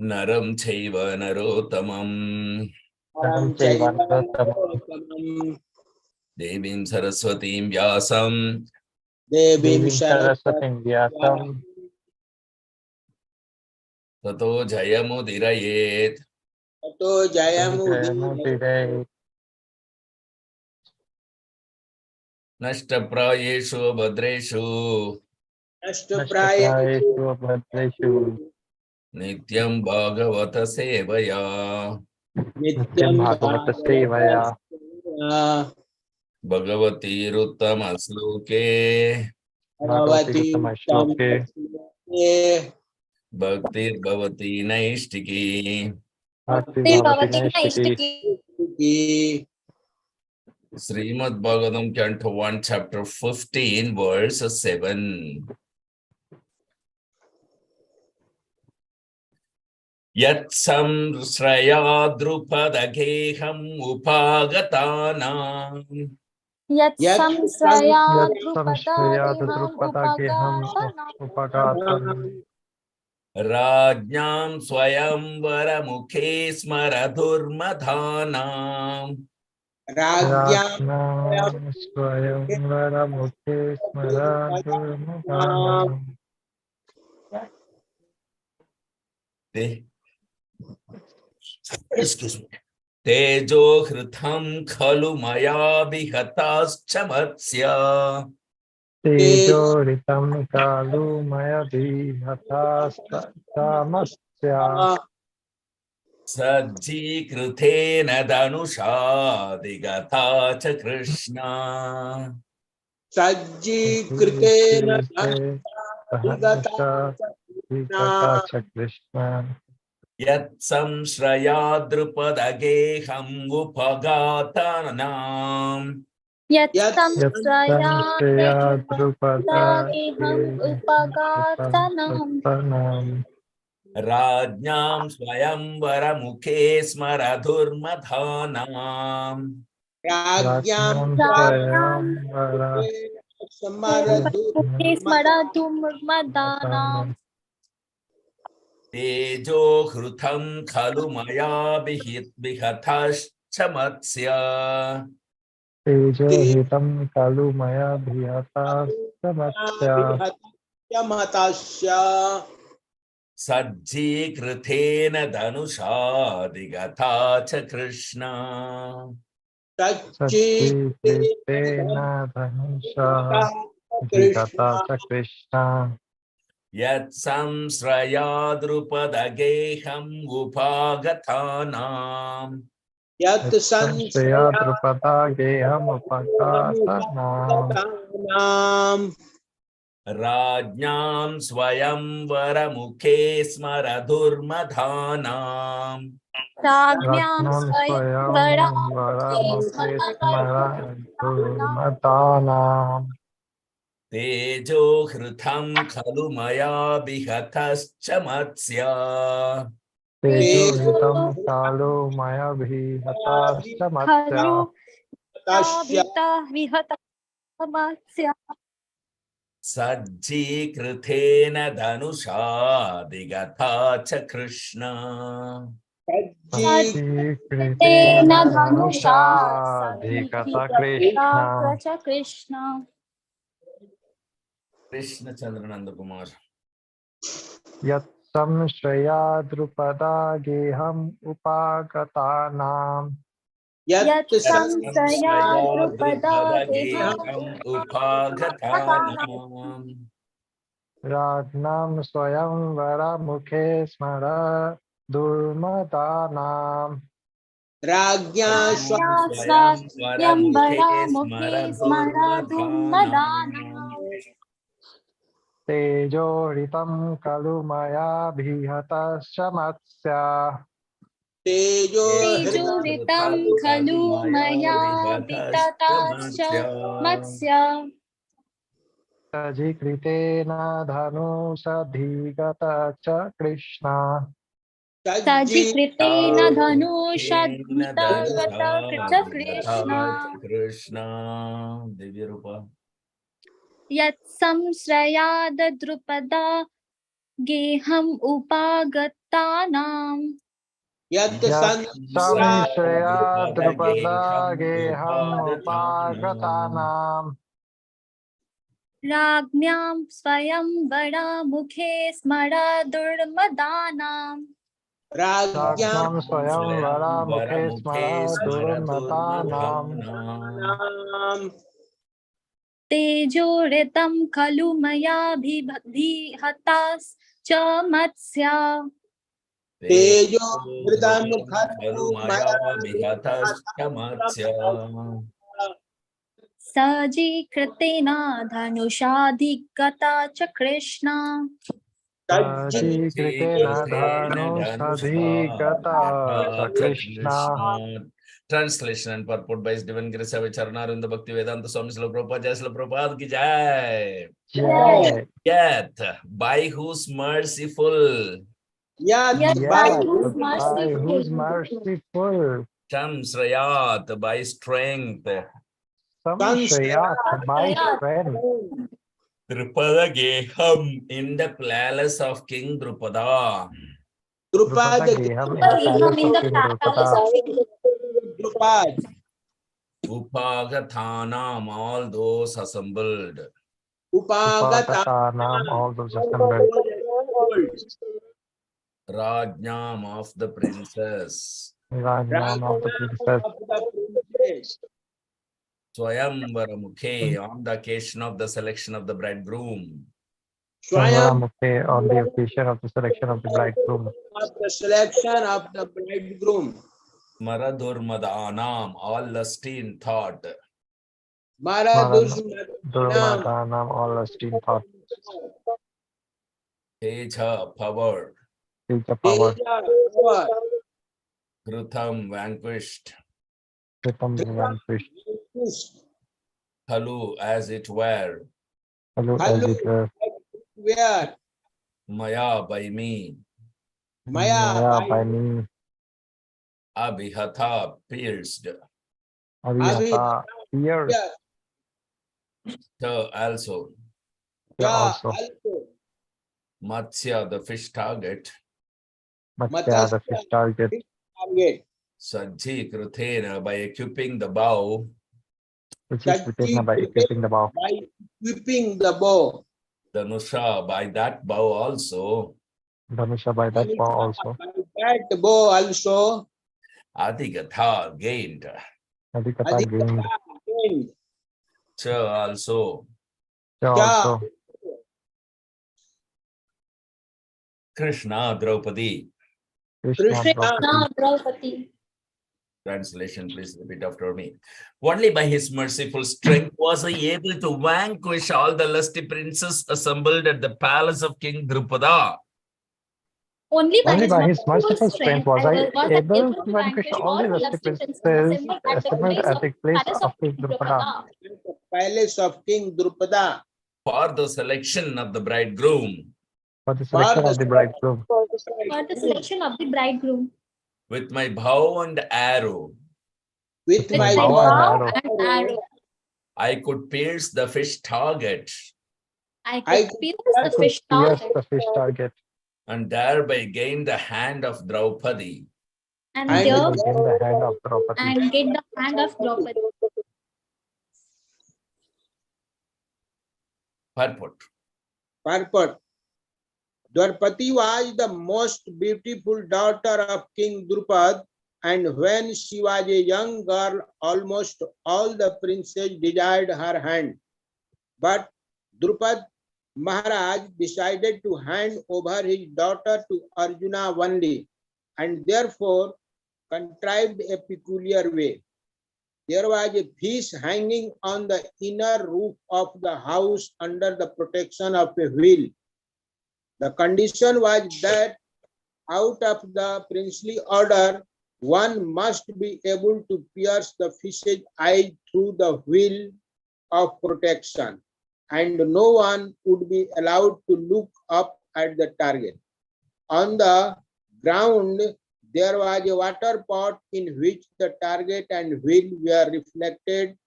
नरं चैव नरोत्तमं देवीं सरस्वतीं व्यासं ततो जयमुदीरयेत् नष्टप्रायेषु भद्रेषु नित्यं भागवत सेवया भगवतीरुत्तमश्लोके भक्तिर्भवती नैष्टिकी श्रीमद्भागवतम Canto 1 Chapter 15 Verse 7 यत्संश्रया द्रुपदगेहम् उपागतानां राज्ञां स्वयंवरमुखे स्मरधुर्मधानाम् तेजो हृतं खलु मया विहताश्च मत्स्य सज्जीकृतेन धनुषा दिगता च कृष्णा यत्संश्रया द्रुपदगेहम् उपघातानाम् राज्ञां स्वयंवरमुखे स्मरधुर्मधानाम् तेजो हृतं खलु मया विहतश्च मत्स्य सज्जीकृतेन धनुषा दिगता च कृष्णा यत्संश्रया द्रुपदगेहम् उपागतानाम् राज्ञां स्वयंवरमुखे स्मरधुर्मधानाम् तेजो हृतं खलु मया विहतश्च मत्स्य सज्जीकृतेन धनुषा दिगता च कृष्णा कृष्ण चंद्रनंद कुमार यत्संश्रया द्रुपदा गेहम् उपागतानां राज्ञां स्वयंवरमुखे स्मरधुर्मधानाम् तेजोरितं खलु मया विहतश्च मत्स्य सज्जीकृतेन धनुषा च कृष्णा कृष्णा दिव्य रूपा यत्संश्रया द्रुपदा गेहम् उपागतानां यत् संशया द्रुपदा गेहम् उपागतानाम् राज्ञां स्वयंवरमुखे स्मरा दुर्मदानाम् राज्ञां स्वयंवरमुखे स्मरा दुर्मतानाम् तेजोरितं खलु मया भिहताश्च मत्स्या तेजोवृतं खलु मया विहतश्च मत्स्य सजीकृतेन धनुषाधिगता च कृष्णा सजीकृतेन धनुषाधिगता च Krishna. Translation and purport by His Divine Grace Charanarinda Bhakti Vedanta Swami Srila Prabhupada Jai Srila Prabhupada ki Jai. Jai. Yet, by whose merciful By who's merciful. Shamsrayat, by strength. Samshayat, by strength. Drupada Geham, in the palace of King Drupada. Drupada Geham in the palace of King Drupada. Upagathanam, all those assembled. Upagatanam, all those assembled. Rajnam of the princess. Rajnam of the princess. Swayamvara Mukhe, on the occasion of the selection of the bridegroom. Swayamvara on the occasion of the selection of the bridegroom. Maradurmadanam, all lusty in thought. Durmadanam, all lusty in thought. Teja, power. Teja, power. Krutham, vanquished. Kritam, vanquished. Khalu, as it were. Khalu, as it were. Maya, by me. Maya, by me. Abhihatha, pierced. Abhihata, pierced. Also. Also. Matsya, the fish target. Matsya, the fish target. Sajji Kruthena, by equipping the bow. By equipping the bow. Dhanusha, by that bow also. Dhanusha, by that bow also. Adigatha, gained. Adhikata, gained. Cha, also. Krishna, Draupadi. Krishna, Draupadi. Translation, please repeat after me. Only by his merciful strength was he able to vanquish all the lusty princes assembled at the palace of King Drupada. Only by his merciful strength was I able to vanquish all the lusty princes assembled at the place of King Drupada. Palace of King Drupada. For the selection of the bridegroom. For the selection of the bridegroom. For the selection of the bridegroom. With my bow and arrow. With my bow and arrow. I could pierce the fish target. I could pierce the fish target. And thereby gain the hand of Draupadi. And gain the hand of Draupadi. And get the hand of Draupadi. Purport. Draupadi was the most beautiful daughter of King Drupad, and when she was a young girl, almost all the princes desired her hand. But Drupad Maharaj decided to hand over his daughter to Arjuna only, and therefore contrived a peculiar way. There was a fish hanging on the inner roof of the house under the protection of a wheel. The condition was that out of the princely order, one must be able to pierce the fish's eye through the wheel of protection, and no one would be allowed to look up at the target. On the ground, there was a water pot in which the target and wheel were reflected,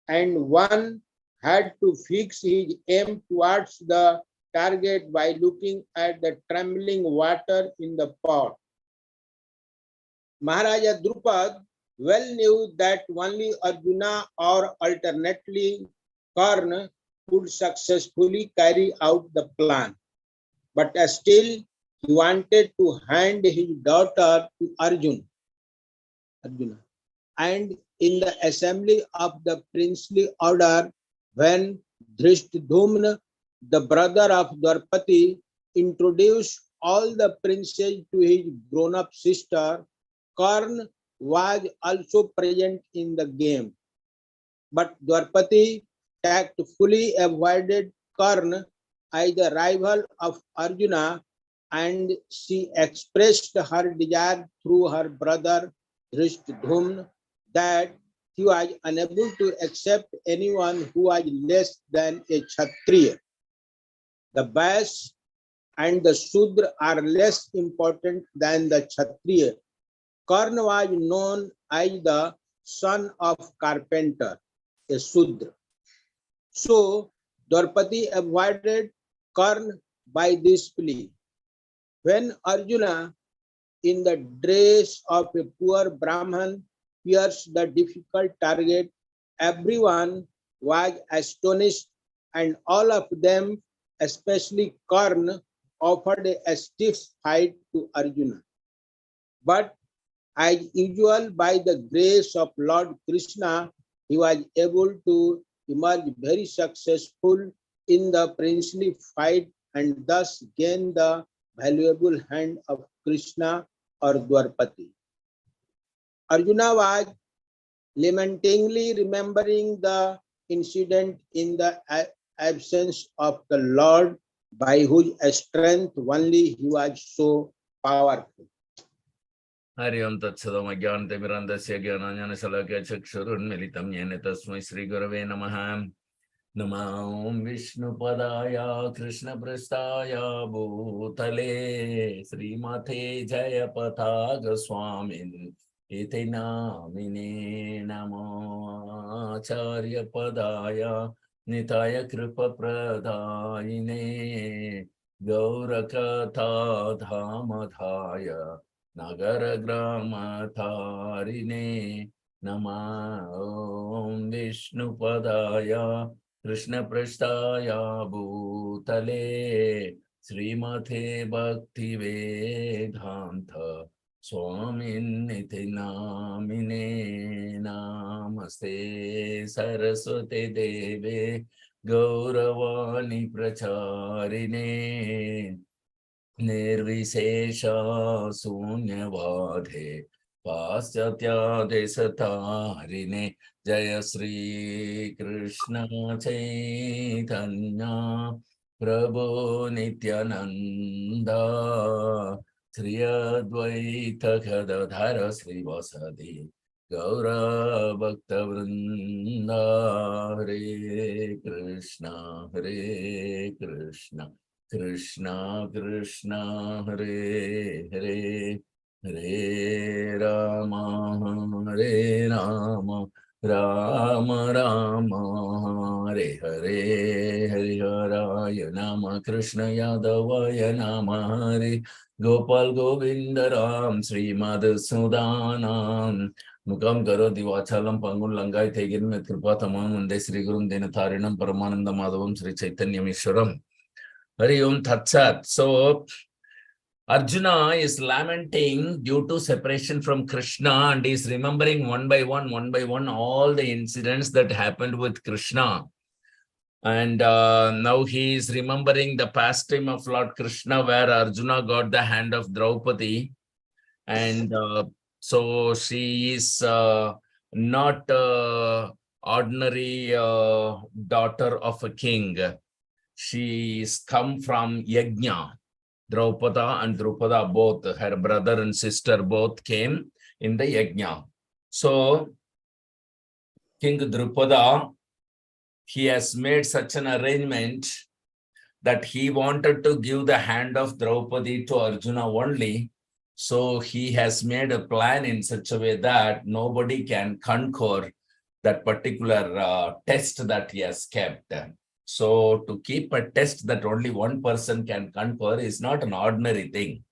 and one had to fix his aim towards the target by looking at the trembling water in the pot. Maharaja Drupad well knew that only Arjuna or alternately Karna could successfully carry out the plan. But still, he wanted to hand his daughter to Arjuna. And in the assembly of the princely order, when Drishtadumna, the brother of Dwarpati, introduced all the princes to his grown-up sister, Karna was also present in the game. But Dwarpati tactfully avoided Karna as the rival of Arjuna, and she expressed her desire through her brother Drishtadumna that he was unable to accept anyone who was less than a Kshatriya. The Vaishya and the Shudra are less important than the Kshatriya. Karna was known as the son of carpenter, a Shudra. So, Dwarpati avoided Karna by this plea. When Arjuna, in the dress of a poor Brahman, pierced the difficult target, everyone was astonished, and all of them, especially Karna, offered a stiff fight to Arjuna. But as usual, by the grace of Lord Krishna, he was able to emerge very successful in the princely fight and thus gain the valuable hand of Krishna or Dwarpati. Arjuna was lamentingly remembering the incident in the absence of the Lord, by whose strength only he was so powerful. Hari Om Tat Sadam Ajnanam Mirandasya Jnananjana Salakaya Chakshurunmilitam Yena Tasmai Shri Gurave Namaha. Namo Om Vishnu Padaya Krishna Prasthaya Bhutale Srimate Jaya Pathaga Swamin Iti Namine Namo Acharya Padaya Nitaya Kripa Pradayine Gaurakatha Dhamadhaya Nagara Grama Tarine Nama Om Vishnu Padaya Krishna Prasthaya Bhutale Srimate Bhakti Vedanta Swamin Niti Namine Namaste Saraswati Deve Gauravani Pracharine Nirvishesha Sunyavadhe Paschatya Desatarine Jaya Sri Krishna Chaitanya Prabhu Nityananda Sri Advaita Gadadhara Sri Vasadi Gaura Bhakta Vrinda Hare Krishna Krishna Krishna Hare Hare Hare Rama Hare Rama Rama Rama Hare Hare Hare Haraya Nama Krishna Yadavaya Nama Hare Gopal Govinda Ram Sri Madhusudanam Mukam Karoti Vachalam Pangun Langai Tegin Met Kripa Tamam Unde Sri Gurum Dinatarinam Paramananda Madhavam Sri Chaitanya Mishwaram Hari Om Tat Sat. So Arjuna is lamenting due to separation from Krishna, and is remembering one by one all the incidents that happened with Krishna. And now he is remembering the pastime of Lord Krishna where Arjuna got the hand of Draupadi. And so she is not ordinary daughter of a king. She is come from Yajna. Draupada and Drupada both, her brother and sister both came in the Yajna. So King Drupada, he has made such an arrangement that he wanted to give the hand of Draupadi to Arjuna only. So he has made a plan in such a way that nobody can conquer that particular test that he has kept. So to keep a test that only one person can conquer is not an ordinary thing.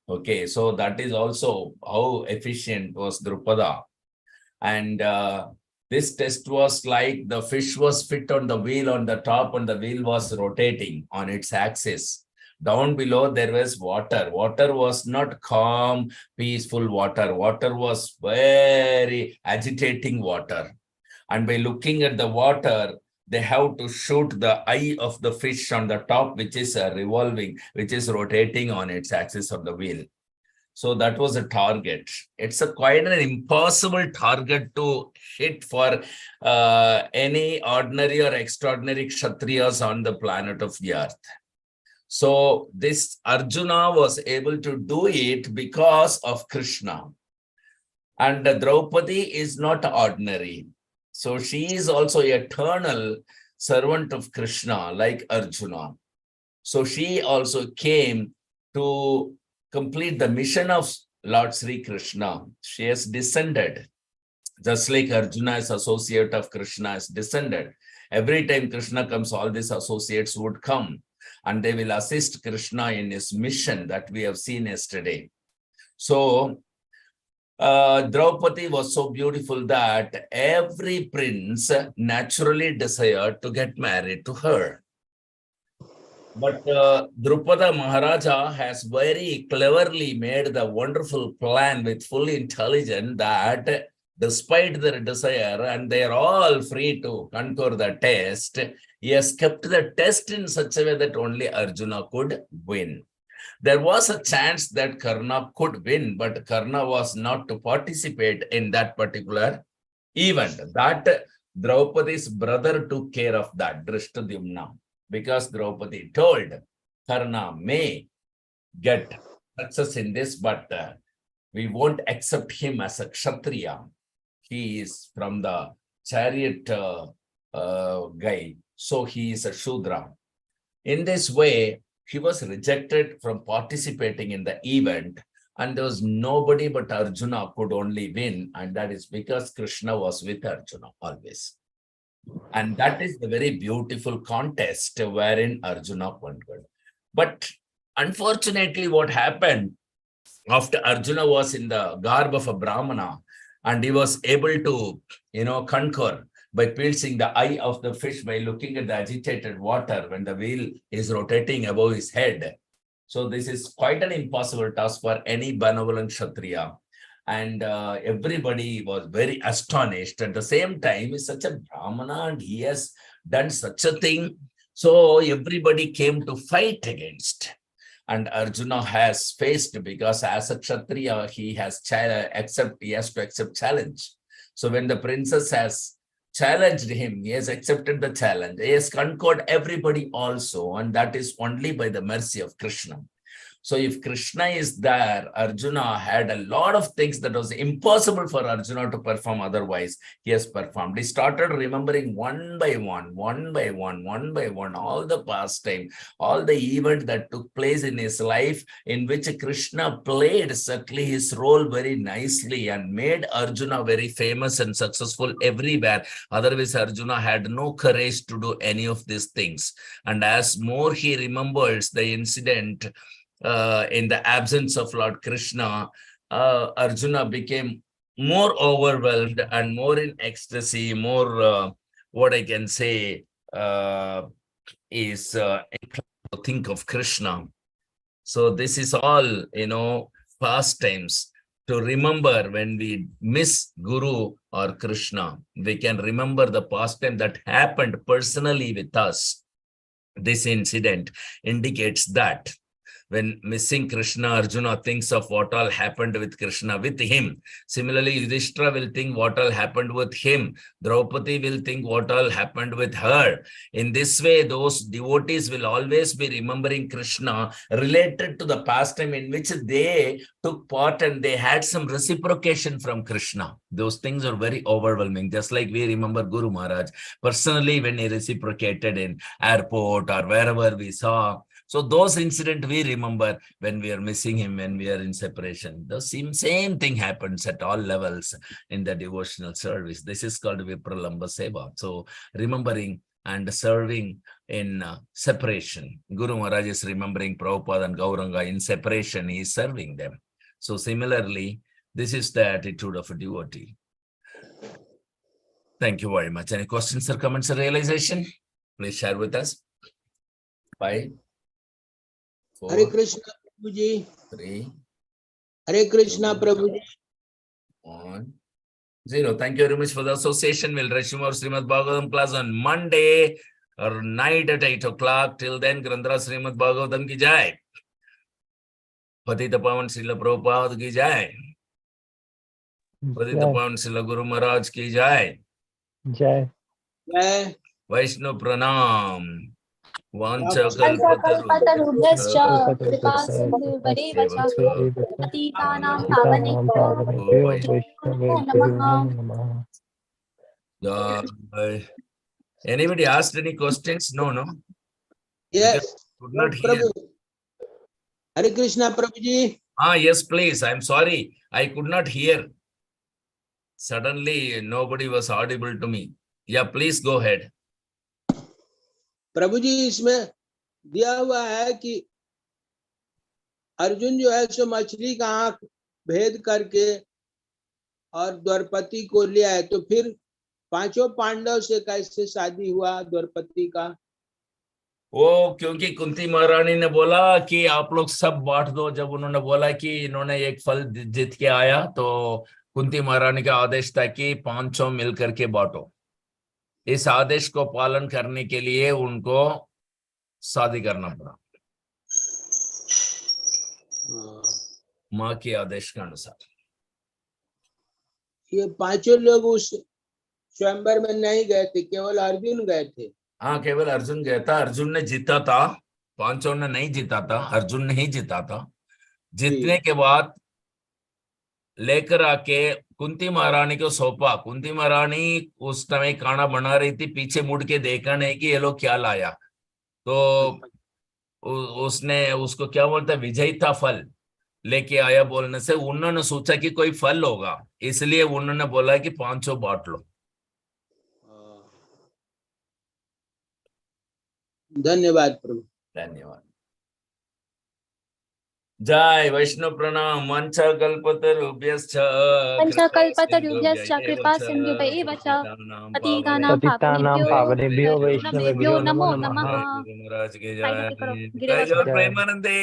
Okay, so that is also how efficient was Drupada. And this test was like the fish was fit on the wheel on the top and the wheel was rotating on its axis. Down below, there was water. Water was not calm, peaceful water. Water was very agitating water. And by looking at the water, they have to shoot the eye of the fish on the top, which is revolving, which is rotating on its axis of the wheel. So that was a target. It's quite an impossible target to hit for any ordinary or extraordinary Kshatriyas on the planet of the earth. So this Arjuna was able to do it because of Krishna. And Draupadi is not ordinary. So she is also an eternal servant of Krishna like Arjuna. So she also came to complete the mission of Lord Sri Krishna. She has descended, just like Arjuna is associate of Krishna has descended. Every time Krishna comes, all these associates would come and they will assist Krishna in his mission that we have seen yesterday. So Draupadi was so beautiful that every prince naturally desired to get married to her. But Drupada Maharaja has very cleverly made the wonderful plan with full intelligence that despite their desire, and they are all free to conquer the test, he has kept the test in such a way that only Arjuna could win. There was a chance that Karna could win, but Karna was not to participate in that particular event. That Draupadi's brother took care of that, Drishtadyumna. Because Draupadi told Karna may get success in this, but we won't accept him as a Kshatriya. He is from the chariot guy, so he is a Shudra. In this way, he was rejected from participating in the event, and there was nobody but Arjuna could only win, and that is because Krishna was with Arjuna always. And that is the very beautiful contest wherein Arjuna conquered. But unfortunately, what happened after Arjuna was in the garb of a Brahmana and he was able to, conquer by piercing the eye of the fish by looking at the agitated water when the wheel is rotating above his head. So this is quite an impossible task for any benevolent Kshatriya. And everybody was very astonished. At the same time, he's such a Brahmana and he has done such a thing. So everybody came to fight against. And Arjuna has faced, because as a Kshatriya, he has to accept challenge. So when the princess has challenged him, he has accepted the challenge. He has conquered everybody also. And that is only by the mercy of Krishna. So if Krishna is there, Arjuna had a lot of things that was impossible for Arjuna to perform otherwise. He has performed. He started remembering one by one, all the pastime, all the event that took place in his life in which Krishna played certainly his role very nicely and made Arjuna very famous and successful everywhere. Otherwise, Arjuna had no courage to do any of these things. And as more he remembers the incident, in the absence of Lord Krishna, Arjuna became more overwhelmed and more in ecstasy, more what I can say is to think of Krishna. So this is all, pastimes to remember when we miss Guru or Krishna. We can remember the pastime that happened personally with us. This incident indicates that when missing Krishna, Arjuna thinks of what all happened with Krishna with him. Similarly, Yudhishthira will think what all happened with him. Draupadi will think what all happened with her. In this way, those devotees will always be remembering Krishna related to the pastime in which they took part and they had some reciprocation from Krishna. Those things are very overwhelming. Just like we remember Guru Maharaj personally when he reciprocated in airport or wherever we saw. So those incidents we remember when we are missing him, when we are in separation. The same thing happens at all levels in the devotional service. This is called Vipralamba Seva. So remembering and serving in separation. Guru Maharaj is remembering Prabhupada and Gauranga in separation. He is serving them. So similarly, this is the attitude of a devotee. Thank you very much. Any questions or comments or realization? Please share with us. 5, 4, Hare Krishna Prabhuji. 3, Hare Krishna Prabhuji. 1, 0. Thank you very much for the association. We'll resume our Srimad Bhagavatam class on Monday or night at 8 o'clock. Till then, Grandhara Srimad Bhagavatam ki jai. Patita Pavan Srila Prabhupada ki jai. Patita Pavan Srila Guru Maharaj ki jai. Jai. Jai. Vaishnav Pranam. Vancha Kalpatarubhyascha kalpatarubhyascha kripasindhurvarev cha patitanam pavanebhyo namaha. Jai. Anybody asked any questions? No. Yes. Could not hear. Prabhu. Hare Krishna Prabhuji. Yes, please. I'm sorry. I could not hear. Suddenly, nobody was audible to me. Yeah, please go ahead. प्रभु जी इसमें दिया हुआ है कि अर्जुन जो है सो मछली का आंख भेद करके और द्रौपदी को ले आए, तो फिर पांचों पांडव से कैसे शादी हुआ द्रौपदी का? वो क्योंकि कुंती महारानी ने बोला कि आप लोग सब बांट दो। जब उन्होंने बोला कि इन्होंने एक फल जीत के आया, तो कुंती महारानी का आदेश था कि 500 मिल करके बांटो। इस आदेश को पालन करने के लिए उनको शादी करना पड़ा, माँ के आदेश के अनुसार। ये पांचों लोग उस स्वयंवर में नहीं गए थे, केवल अर्जुन गए थे। हाँ, केवल अर्जुन गया था। अर्जुन ने जीता था, 500 ने नहीं जीता था। अर्जुन ने ही जीता था। जीतने के बाद लेकर आके कुंती महारानी को सौंपा। कुंती महारानी उस समय खाना बना रही थी, पीछे मुड़ के देखा नहीं कि ये लोग क्या लाया। तो उसने उसको क्या बोलता है, विजयता फल लेके आया बोलने से उन्होंने सोचा कि कोई फल होगा, इसलिए उन्होंने बोला कि 500 बांट लो। धन्यवाद प्रभु। धन्यवाद। जय वैष्णव प्रणाम। वंचा कल्पतरुभ्यश्च कृपा सिन्धुभ्यैव च पतितानां पावनेभ्यो वैष्णवेभ्यो वैष्णवेभ्यो नमो नमः। नमः। गुरु महाराज के साइड जय। पे करो, जय गिरिराज जय प्रेमानंदे।